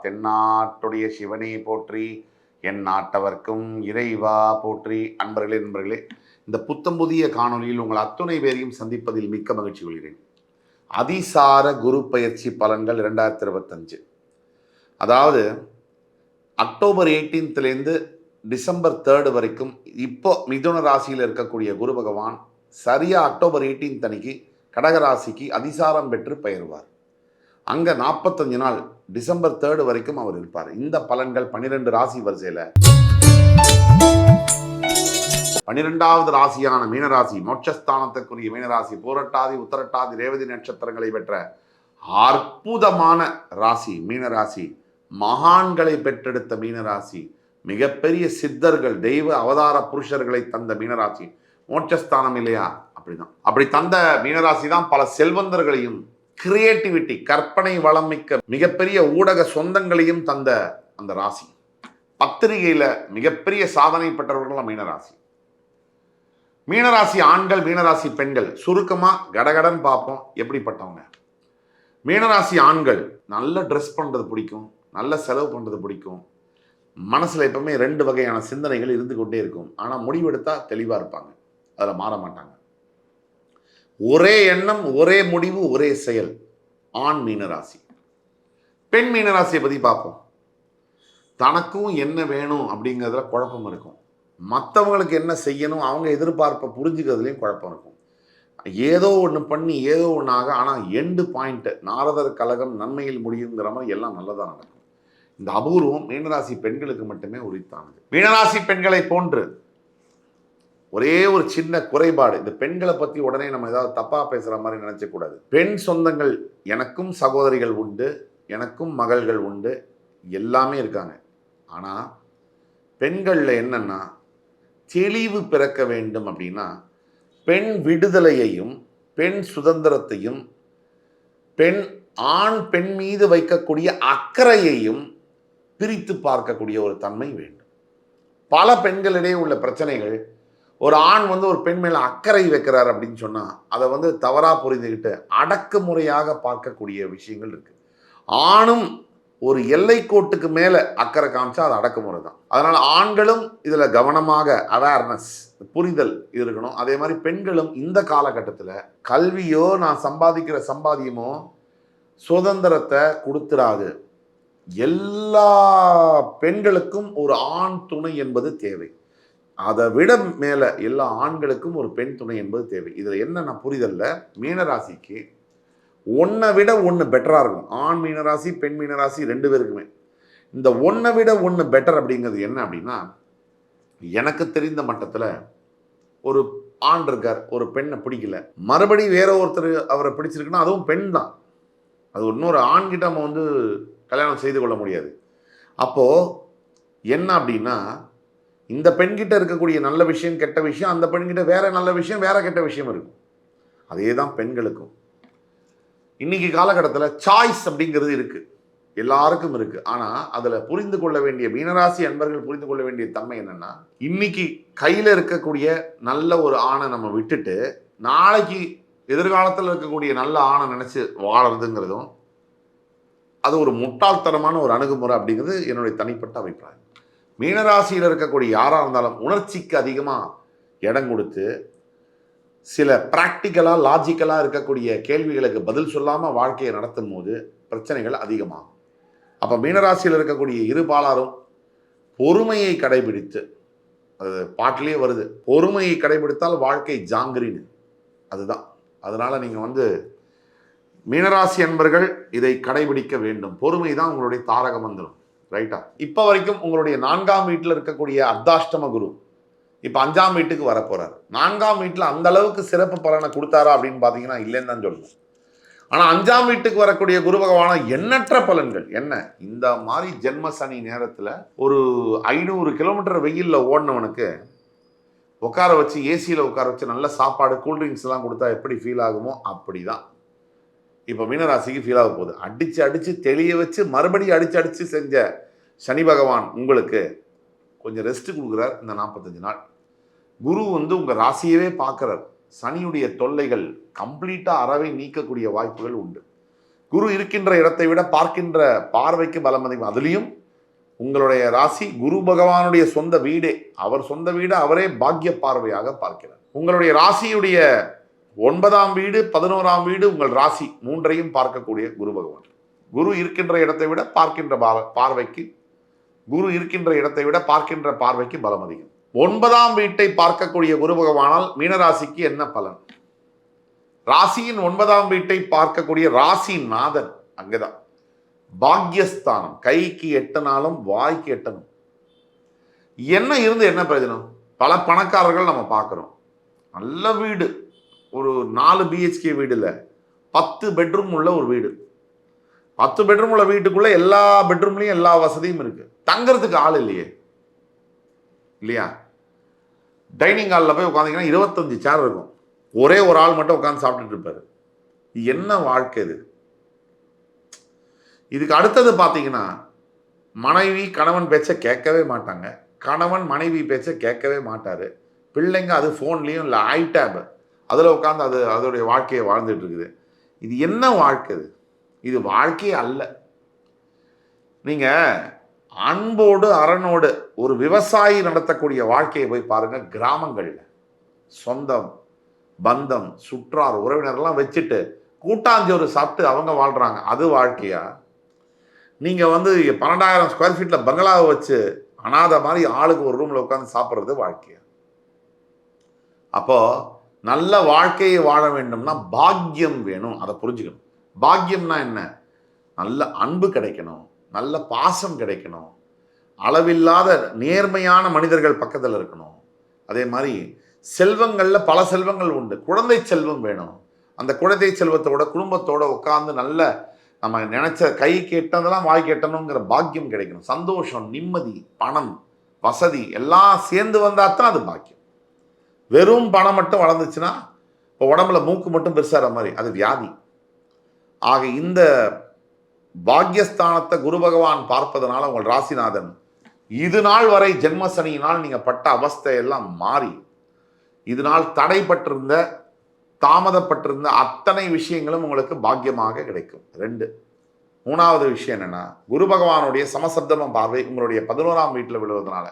தென்னாட்டுடைய சிவனே போற்றி, என் நாட்டவர்க்கும் இறைவா போற்றி. நண்பர்களே, இந்த புத்தம் புதிய காணொலியில் உங்கள் அத்துணை பேரையும் சந்திப்பதில் மிக்க மகிழ்ச்சி கொள்கிறேன். அதிசார குரு பயிற்சி பலன்கள் 2025. அதாவது அக்டோபர் 18லேருந்து டிசம்பர் 3 வரைக்கும் இப்போ மிதுன ராசியில் இருக்கக்கூடிய குரு பகவான் சரியா அக்டோபர் 18 அன்னைக்கு கடகராசிக்கு அதிசாரம் பெற்று பெயர்வார். அங்கே 45 நாள் டிசம்பர் 3 வரைக்கும் அவர் இருப்பார். இந்த பலன்கள் 12 ராசி வரிசையில் 12வது ராசியான மீனராசி, மோட்சஸ்தானத்துக்குரிய மீனராசி, பூரட்டாதி உத்தரட்டாதி ரேவதி நட்சத்திரங்களை பெற்ற அற்புதமான ராசி மீனராசி, மகான்களை பெற்றெடுத்த மீனராசி, மிகப்பெரிய சித்தர்கள் தெய்வ அவதார புருஷர்களை தந்த மீனராசி. மோட்சஸ்தானம் இல்லையா? அப்படிதான். அப்படி தந்த மீனராசி தான் பல செல்வந்தர்களையும், கிரியேட்டிவிட்டி, கற்பனை வளம் மிக்க மிகப்பெரிய ஊடக சொந்தங்களையும் தந்த அந்த ராசி. பத்திரிகையில மிகப்பெரிய சாதனை பெற்றவர்கள் மீனராசி. மீனராசி ஆண்கள், மீனராசி பெண்கள், சுருக்கமா கடகடன் பார்ப்போம் எப்படிப்பட்டவங்க. மீனராசி ஆண்கள் நல்ல ட்ரெஸ் பண்றது பிடிக்கும், நல்ல செலவு பண்றது பிடிக்கும். மனசுல எப்பவுமே 2 வகையான சிந்தனைகள் இருந்து கொண்டே இருக்கும். ஆனா முடிவெடுத்தா தெளிவா இருப்பாங்க, அதுல மாற மாட்டாங்க. ஒரே எண்ணம், ஒரே முடிவு, ஒரே செயல். ஆண் மீனராசி. பெண் மீனராசியை பத்தி பார்ப்போம். தனக்கும் என்ன வேணும் அப்படிங்கிறதுல குழப்பம் இருக்கும். மற்றவங்களுக்கு என்ன செய்யணும், அவங்க எதிர்பார்ப்பை புரிஞ்சுக்கிறதுலையும் குழப்பம் இருக்கும். ஏதோ ஒன்று பண்ணி ஏதோ ஒன்றாக, ஆனால் எண்டு பாயிண்ட் நாரதர் கழகம் நன்மையில் முடியுங்கிற மாதிரி எல்லாம் நல்லதாக நடக்கும். இந்த அபூர்வம் மீனராசி பெண்களுக்கு மட்டுமே உரித்தானது. மீனராசி பெண்களை போன்று ஒரே ஒரு சின்ன குறைபாடு, இந்த பெண்களை பற்றி உடனே நம்ம ஏதாவது தப்பாக பேசுகிற மாதிரி நினச்சக்கூடாது. பெண் சொந்தங்கள், எனக்கும் சகோதரிகள் உண்டு, எனக்கும் மகள்கள் உண்டு, எல்லாமே இருக்காங்க. ஆனால் பெண்களில் என்னன்னா தெளிவு பிறக்க வேண்டும். அப்படின்னா பெண் விடுதலையையும் பெண் சுதந்திரத்தையும் ஆண் பெண் மீது வைக்கக்கூடிய அக்கறையையும் பிரித்து பார்க்கக்கூடிய ஒரு தன்மை வேண்டும். பல பெண்களிடையே உள்ள பிரச்சனைகள், ஒரு ஆண் ஒரு பெண் மேல அக்கறை வைக்கிறார் அப்படின்னு சொன்னா அதை தவறா புரிந்துகிட்டு அடக்குமுறையாக பார்க்கக்கூடிய விஷயங்கள் இருக்கு. ஆணும் ஒரு எல்லை கோட்டுக்கு மேல அக்கறை காமிச்சா அது அடக்குமுறை தான். அதனால ஆண்களும் இதுல கவனமாக அவேர்னஸ், புரிதல் இருக்கணும். அதே மாதிரி பெண்களும் இந்த காலகட்டத்தில் கல்வியோ நான் சம்பாதிக்கிற சம்பாதியமோ சுதந்திரத்தை கொடுத்துடாது. எல்லா பெண்களுக்கும் ஒரு ஆண் துணை என்பது தேவை. அதை விட மேல எல்லா ஆண்களுக்கும் ஒரு பெண் துணை என்பது தேவை. இதுல என்ன புரிதல்ல, மீனராசிக்கு ஒன்றை விட ஒன்று பெட்டரா இருக்கும். ஆண் மீனராசி, பெண் மீனராசி 2 பேருக்குமே இந்த ஒன்றை விட ஒன்று பெட்டர் அப்படிங்கிறது என்ன அப்படின்னா, எனக்கு தெரிந்த மட்டத்தில் ஒரு ஆண் இருக்கார், ஒரு பெண்ணை பிடிக்கல, மறுபடி வேற ஒருத்தர் அவரை பிடிச்சிருக்குன்னா அதுவும் பெண் தான். அது இன்னொரு ஆண்கிட்ட நம்ம கல்யாணம் செய்து கொள்ள முடியாது. அப்போ என்ன அப்படின்னா, இந்த பெண்கிட்ட இருக்கக்கூடிய நல்ல விஷயம், கெட்ட விஷயம், அந்த பெண்கிட்ட வேற நல்ல விஷயம், வேற கெட்ட விஷயம் இருக்கும். அதே தான் பெண்களுக்கும். இன்னைக்கு காலகட்டத்தில் சாய்ஸ் அப்படிங்கிறது இருக்கு, எல்லாருக்கும் இருக்கு. ஆனா அதுல புரிந்து கொள்ள வேண்டிய மீனராசி அன்பர்கள் புரிந்து கொள்ள வேண்டிய தன்மை என்னன்னா, இன்னைக்கு கையில இருக்கக்கூடிய நல்ல ஒரு ஆணை நம்ம விட்டுட்டு நாளைக்கு எதிர்காலத்தில் இருக்கக்கூடிய நல்ல ஆணை நினைச்சு வாழறதுங்கிறதும் அது ஒரு முட்டாள்தனமான ஒரு அணுகுமுறை அப்படிங்கிறது என்னுடைய தனிப்பட்ட அபிப்பிராயம். மீனராசியில் இருக்கக்கூடிய யாராக இருந்தாலும் உணர்ச்சிக்கு அதிகமாக இடம் கொடுத்து சில ப்ராக்டிக்கலாக லாஜிக்கலாக இருக்கக்கூடிய கேள்விகளுக்கு பதில் சொல்லாமல் வாழ்க்கையை நடத்தும் போது பிரச்சனைகள் அதிகமாகும். அப்போ மீனராசியில் இருக்கக்கூடிய இருபாலாரும் பொறுமையை கடைபிடித்து, அது பாட்டிலேயே வருது, பொறுமையை கடைபிடித்தால் வாழ்க்கை ஜாங்கிரின்னு. அதுதான். அதனால் நீங்கள் மீனராசி அன்பர்கள் இதை கடைபிடிக்க வேண்டும். பொறுமை தான் உங்களுடைய தாரக மந்திரம். ரைட்டா? இப்போ வரைக்கும் உங்களுடைய 4ஆம் வீட்டில் இருக்கக்கூடிய அர்த்தாஷ்டம குரு இப்போ 5ஆம் வீட்டுக்கு வரப்போறார். 4ஆம் வீட்டில் அந்த அளவுக்கு சிறப்பு பலனை கொடுத்தாரா அப்படின்னு பார்த்தீங்கன்னா இல்லைன்னு தான் சொல்லணும். ஆனால் 5ஆம் வீட்டுக்கு வரக்கூடிய குரு பகவான எண்ணற்ற பலன்கள். என்ன, இந்த மாதிரி ஜென்ம சனி நேரத்தில் ஒரு 500 கிலோமீட்டர் வெயிலில் ஓடினவனுக்கு உட்கார வச்சு, ஏசியில் உட்கார வச்சு நல்ல சாப்பாடு, கூல்ட்ரிங்க்ஸ் எல்லாம் கொடுத்தா எப்படி ஃபீல் ஆகுமோ அப்படி தான் இப்போ மீனராசிக்கு ஃபீல் ஆக போகுது. அடித்து தெளிய வச்சு மறுபடியும் அடித்து செஞ்ச சனி பகவான் உங்களுக்கு கொஞ்சம் ரெஸ்ட் கொடுக்குறார் இந்த 45 நாள். குரு உங்கள் ராசியவே பார்க்குறார். சனியுடைய தொல்லைகள் கம்ப்ளீட்டாக அறவை நீக்கக்கூடிய வாய்ப்புகள் உண்டு. குரு இருக்கின்ற இடத்தை விட பார்க்கின்ற பார்வைக்கு பலம் அதிகம். அதுலேயும் உங்களுடைய ராசி குரு பகவானுடைய சொந்த வீடே, அவர் சொந்த வீடு அவரே பாக்கிய பார்வையாக பார்க்கிறார். உங்களுடைய ராசியுடைய 9ஆம் வீடு 11ஆம் வீடு உங்கள் ராசி மூன்றையும் பார்க்கக்கூடிய குரு பகவான். குரு இருக்கின்ற இடத்தை விட பார்க்கின்ற பார்வைக்கு குரு இருக்கின்ற இடத்தை விட பார்க்கின்ற பார்வைக்கு பலம் அதிகம். 9ஆம் வீட்டை பார்க்கக்கூடிய குரு பகவானால் மீனராசிக்கு என்ன பலன்? ராசியின் 9ஆம் வீட்டை பார்க்கக்கூடிய ராசி நாதன் அங்கதான் பாக்யஸ்தானம். கைக்கு எட்டனாலும் வாய்க்கு எட்டணும். என்ன இருந்து என்ன பிரயோஜனம்? பல பணக்காரர்கள் நம்ம பார்க்குறோம், நல்ல வீடு, ஒரு 4 BHK வீடு இல்லை, 10 பெட்ரூம் உள்ள ஒரு வீடு. 10 பெட்ரூம் உள்ள வீட்டுக்குள்ள எல்லா பெட்ரூம்லையும் எல்லா வசதியும் இருக்கு, தங்கறதுக்கு ஆள் இல்லையே, இல்லையா? டைனிங் ஹாலில் போய் உட்காந்தீங்கன்னா 25 சேர் இருக்கும், ஒரே ஒரு ஆள் மட்டும் உட்காந்து சாப்பிட்டுட்டு இருப்பாரு. என்ன வாழ்க்கை இது? இதுக்கு அடுத்தது பார்த்தீங்கன்னா, மனைவி கணவன் பேச்சை கேட்கவே மாட்டாங்க, கணவன் மனைவி பேச்சை கேட்கவே மாட்டார். பிள்ளைங்க அது ஃபோன்லேயும் இல்லை ஐடேப் அதில் உட்காந்து அதோடைய வாழ்க்கையை வாழ்ந்துட்டு இருக்குது. இது என்ன வாழ்க்கை? இது வாழ்க்கையே அல்ல. நீங்கள் அன்போடு அரணோடு ஒரு விவசாயி நடத்தக்கூடிய வாழ்க்கையை போய் பாருங்கள். கிராமங்களில் சொந்தம் பந்தம் சுற்றார் உறவினர்லாம் வச்சுட்டு கூட்டாஞ்சோறு சாப்பிட்டு அவங்க வாழ்கிறாங்க. அது வாழ்க்கையா? நீங்கள் 12,000 ஸ்கொயர் ஃபீட்டில் பங்களாவை வச்சு அனாதை மாதிரி ஆளுக்கு ஒரு ரூமில் உட்காந்து சாப்பிட்றது வாழ்க்கையா? அப்போது நல்ல வாழ்க்கையை வாழ வேண்டும்னா பாக்கியம் வேணும். அதை புரிஞ்சுக்கணும். பாக்கியம்னா என்ன? நல்ல அன்பு கிடைக்கணும், நல்ல பாசம் கிடைக்கணும், அளவில்லாத நேர்மையான மனிதர்கள் பக்கத்தில் இருக்கணும். அதே மாதிரி செல்வங்களில் பல செல்வங்கள் உண்டு. குழந்தை செல்வம் வேணும். அந்த குழந்தை செல்வத்தோட குடும்பத்தோட உட்காந்து நல்ல நம்ம நினைச்ச கை கேட்டதெல்லாம் வாய் கேட்டணுங்கிற பாக்கியம் கிடைக்கணும். சந்தோஷம், நிம்மதி, பணம், வசதி எல்லாம் சேர்ந்து வந்தால் தான் அது பாக்கியம். வெறும் பணம் மட்டும் வளர்ந்துச்சுன்னா, இப்போ உடம்புல மூக்கு மட்டும் பெருசாகிற மாதிரி, அது வியாதி. ஆக இந்த பாக்யஸ்தானத்தை குரு பகவான் பார்ப்பதனால உங்கள் ராசிநாதன் இது நாள் வரை ஜென்ம சனியினால் நீங்கள் பட்ட அவஸ்தையெல்லாம் மாறி, இது நாள் தடைப்பட்டிருந்த தாமதப்பட்டிருந்த அத்தனை விஷயங்களும் உங்களுக்கு பாக்கியமாக கிடைக்கும். 2. 3வது விஷயம் என்னன்னா, குரு பகவானுடைய சமசப்தம பார்வை உங்களுடைய 11ஆம் வீட்டில் விழுவதனால,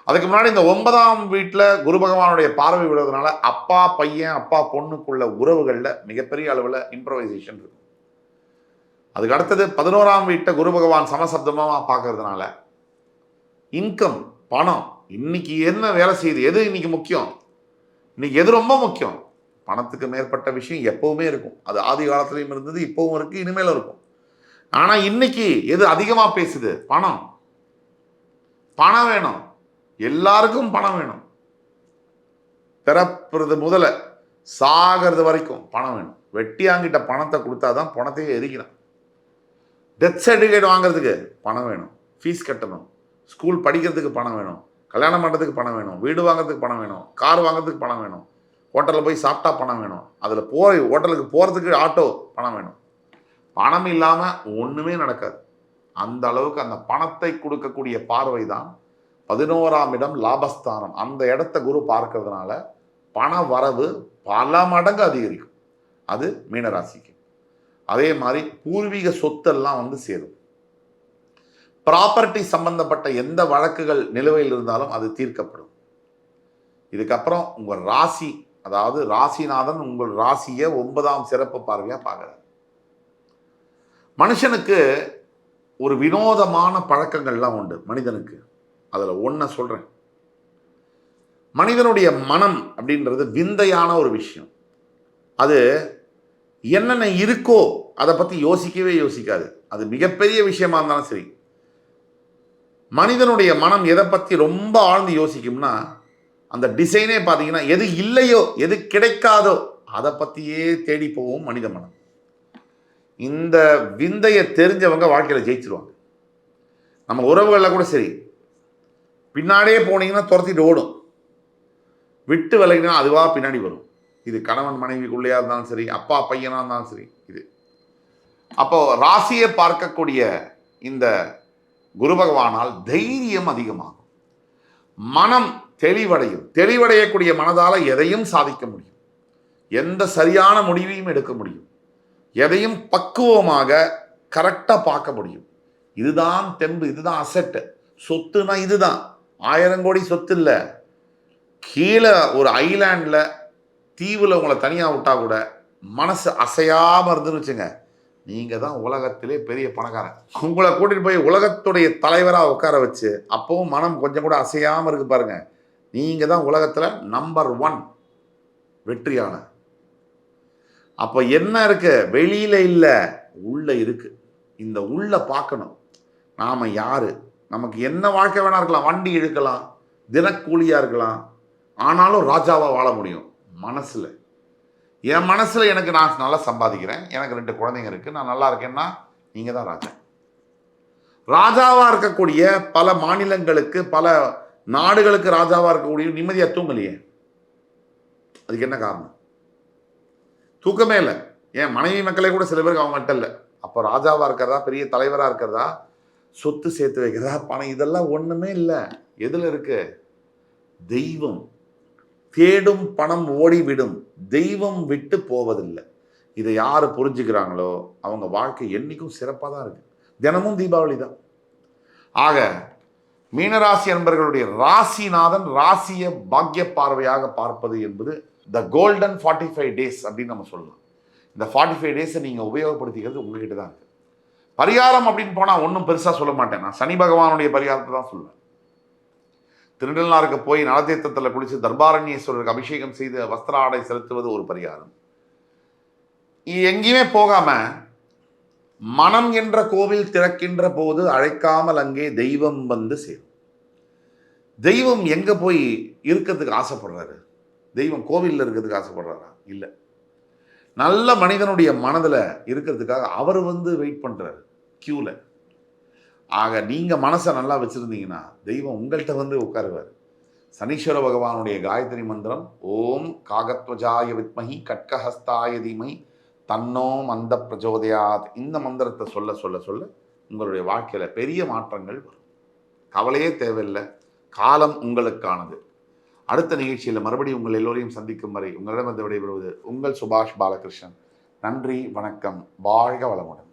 அதுக்கு முன்னாடி இந்த 9ஆம் வீட்டில் குரு பகவானுடைய பார்வை விழுவதனால அப்பா பையன் அப்பா பொண்ணுக்குள்ள உறவுகளில் மிகப்பெரிய அளவில் இம்ப்ரவைசேஷன் இருக்கும். அதுக்கு அடுத்தது 11ஆம் வீட்டை குரு பகவான் சமசப்தமாக பார்க்கறதுனால இன்கம், பணம், இன்னைக்கு என்ன வேலை செய்யுது, எது இன்னைக்கு முக்கியம், இன்னைக்கு எது ரொம்ப முக்கியம்? பணத்துக்கு மேற்பட்ட விஷயம் எப்பவுமே இருக்கும். அது ஆதி காலத்திலையும் இருந்தது, இப்பவும் இருக்கு, இனிமேலும் இருக்கும். ஆனால் இன்னைக்கு எது அதிகமாக பேசுது? பணம். பணம் வேணும், எல்லாருக்கும் பணம் வேணும். பிறப்புறது முதல்ல சாகிறது வரைக்கும் பணம் வேணும். வெட்டியாங்கிட்ட பணத்தை கொடுத்தாதான் பணத்தையே எரிக்கிறான். டெத் சர்டிஃபிகேட் வாங்குறதுக்கு பணம் வேணும், ஃபீஸ் கட்டணும், ஸ்கூல் படிக்கிறதுக்கு பணம் வேணும், கல்யாணம் பண்ணுறதுக்கு பணம் வேணும், வீடு வாங்குறதுக்கு பணம் வேணும், கார் வாங்குறதுக்கு பணம் வேணும், ஹோட்டலில் போய் சாப்பிட்டா பணம் வேணும், அதில் ஹோட்டலுக்கு போகிறதுக்கு ஆட்டோ பணம் வேணும். பணம் இல்லாமல் ஒன்றுமே நடக்காது. அந்த அளவுக்கு அந்த பணத்தை கொடுக்கக்கூடிய பார்வை தான் 11ஆம் இடம் லாபஸ்தானம். அந்த இடத்த குரு பார்க்கறதுனால பண வரவு பல மடங்கு அதிகரிக்கும். அது மீனராசிக்கு. அதே மாதிரி பூர்வீக சொத்தெல்லாம் சேரும். ப்ராப்பர்ட்டி சம்பந்தப்பட்ட எந்த வழக்குகள் நிலுவையில் இருந்தாலும் அது தீர்க்கப்படும். இதுக்கப்புறம் உங்கள் ராசி, அதாவது ராசிநாதன் உங்கள் ராசியை 9ஆம் சிறப்பு பார்வையாக பார்க்குறார். மனுஷனுக்கு ஒரு வினோதமான பழக்கங்கள்லாம் உண்டு மனிதனுக்கு. அதில் ஒன்றை சொல்கிறேன். மனிதனுடைய மனம் அப்படின்றது விந்தையான ஒரு விஷயம். அது என்னென்ன இருக்கோ அதை பற்றி யோசிக்கவே யோசிக்காது. அது மிகப்பெரிய விஷயமா இருந்தாலும் சரி. மனிதனுடைய மனம் எதை பற்றி ரொம்ப ஆழ்ந்து யோசிக்கும்னா, அந்த டிசைனே பார்த்தீங்கன்னா எது இல்லையோ எது கிடைக்காதோ அதை பற்றியே தேடி போகும் மனித மனம். இந்த விந்தையை தெரிஞ்சவங்க வாழ்க்கையில் ஜெயிச்சிருவாங்க. நம்ம உறவுகளில் கூட சரி, பின்னாடியே போனீங்கன்னா துரத்திட்டு ஓடும், விட்டு விலகினா அதுவாக பின்னாடி வரும். இது கணவன் மனைவிக்குள்ளேயா இருந்தாலும் சரி, அப்பா பையனாக இருந்தாலும் சரி. இது அப்போ ராசியை பார்க்கக்கூடிய இந்த குரு பகவானால் தைரியம் அதிகமாகும், மனம் தெளிவடையும். தெளிவடையக்கூடிய மனதால் எதையும் சாதிக்க முடியும், எந்த சரியான முடிவையும் எடுக்க முடியும். எதையும் பக்குவமாக கரெக்டாக பார்க்க முடியும். இதுதான் தெம்பு, இதுதான் அசெட்டு. சொத்துனா இதுதான். 1000 கோடி சொத்து இல்லை. கீழே ஒரு ஐலாண்டில் தீவில் உங்களை தனியாக விட்டா கூட மனசு அசையாமல் இருந்துன்னு வச்சுங்க, நீங்கள் தான் உலகத்திலே பெரிய பணக்காரன். உங்களை கூட்டிகிட்டு போய் உலகத்துடைய தலைவராக உட்கார வச்சு அப்பவும் மனம் கொஞ்சம் கூட அசையாமல் இருக்கு பாருங்க, நீங்கள் தான் உலகத்தில் நம்பர் 1 வெற்றியான. அப்போ என்ன இருக்கு? வெளியில இல்லை, உள்ள இருக்கு. இந்த உள்ள பார்க்கணும். நாம யாரு? நமக்கு என்ன வாழ்க்கை வேணா இருக்கலாம். வண்டி இழுக்கலாம், தினக்கூலியா இருக்கலாம். ஆனாலும் ராஜாவா வாழ முடியும் மனசுல. என் மனசுல எனக்கு நான் நல்லா சம்பாதிக்கிறேன், எனக்கு 2 குழந்தைங்க இருக்கு, நான் நல்லா இருக்கேன்னா நீங்க தான் ராஜா. ராஜாவா இருக்கக்கூடிய பல மாநிலங்களுக்கு, பல நாடுகளுக்கு ராஜாவா இருக்கக்கூடிய நிம்மதியா தூங்கலையே. அதுக்கு என்ன காரணம்? தூக்கமே இல்லை. ஏன் மனைவி மக்களே கூட சில பேருக்கு அவங்ககிட்ட இல்லை. அப்போ ராஜாவா இருக்கிறதா, பெரிய தலைவரா இருக்கிறதா, சொத்து சேர்த்து வைக்கிறதா, பணம், இதெல்லாம் ஒண்ணுமே இல்லை. எதுல இருக்கு? தெய்வம். தேடும் பணம் ஓடிவிடும், தெய்வம் விட்டு போவதில்லை. இதை யாரு புரிஞ்சுக்கிறாங்களோ அவங்க வாழ்க்கை என்னைக்கும் சிறப்பாக தான் இருக்கு. தினமும் தீபாவளி தான். ஆக மீனராசி என்பவர்களுடைய ராசிநாதன் ராசியை பாக்கிய பார்வையாக பார்ப்பது என்பது த கோல்டன் 45 டேஸ் அப்படின்னு நம்ம சொல்லலாம். இந்த 45 டேஸை நீங்கள் உபயோகப்படுத்திக்கிறது உங்ககிட்ட தான் இருக்கு. பரிகாரம் அப்படின்னு போனால் ஒன்றும் பெருசாக சொல்ல மாட்டேன். நான் சனி பகவானுடைய பரிகாரத்தை தான் சொல்லுவேன். திருநள்ளாருக்கு போய் நலத்தீர்த்தத்தில் குளித்து தர்பாரண்யேஸ்வரருக்கு அபிஷேகம் செய்து வஸ்திர ஆடை செலுத்துவது ஒரு பரிகாரம். எங்கேயுமே போகாம மனம் என்ற கோவில் திறக்கின்ற போது அழைக்காமல் அங்கே தெய்வம் வந்து சேரும். தெய்வம் எங்க போய் இருக்கிறதுக்கு ஆசைப்படுறாரு? தெய்வம் கோவிலில் இருக்கிறதுக்கு ஆசைப்படுறாரா? இல்லை. நல்ல மனிதனுடைய மனதில் இருக்கிறதுக்காக அவர் வந்து வெயிட் பண்ணுறாரு கியூல. ஆக நீங்கள் மனசை நல்லா வச்சுருந்தீங்கன்னா தெய்வம் உங்கள்கிட்ட வந்து உட்காருவார். சனீஸ்வர பகவானுடைய காயத்ரி மந்திரம் ஓம் காகத்வஜாய வித்மஹி கட்கஹஸ்தாய தீமஹி தன்னோ மந்த பிரச்சோதயாத். இந்த மந்திரத்தை சொல்ல சொல்ல சொல்ல உங்களுடைய வாழ்க்கையில் பெரிய மாற்றங்கள் வரும். கவலையே தேவையில்லை. காலம் உங்களுக்கானது. அடுத்த நிகழ்ச்சியில் மறுபடியும் உங்கள் எல்லோரையும் சந்திக்கும் வரை உங்களிடமிருந்து விடைபெறுவது உங்கள் சுபாஷ் பாலகிருஷ்ணன். நன்றி, வணக்கம், வாழ்க வளமுடன்.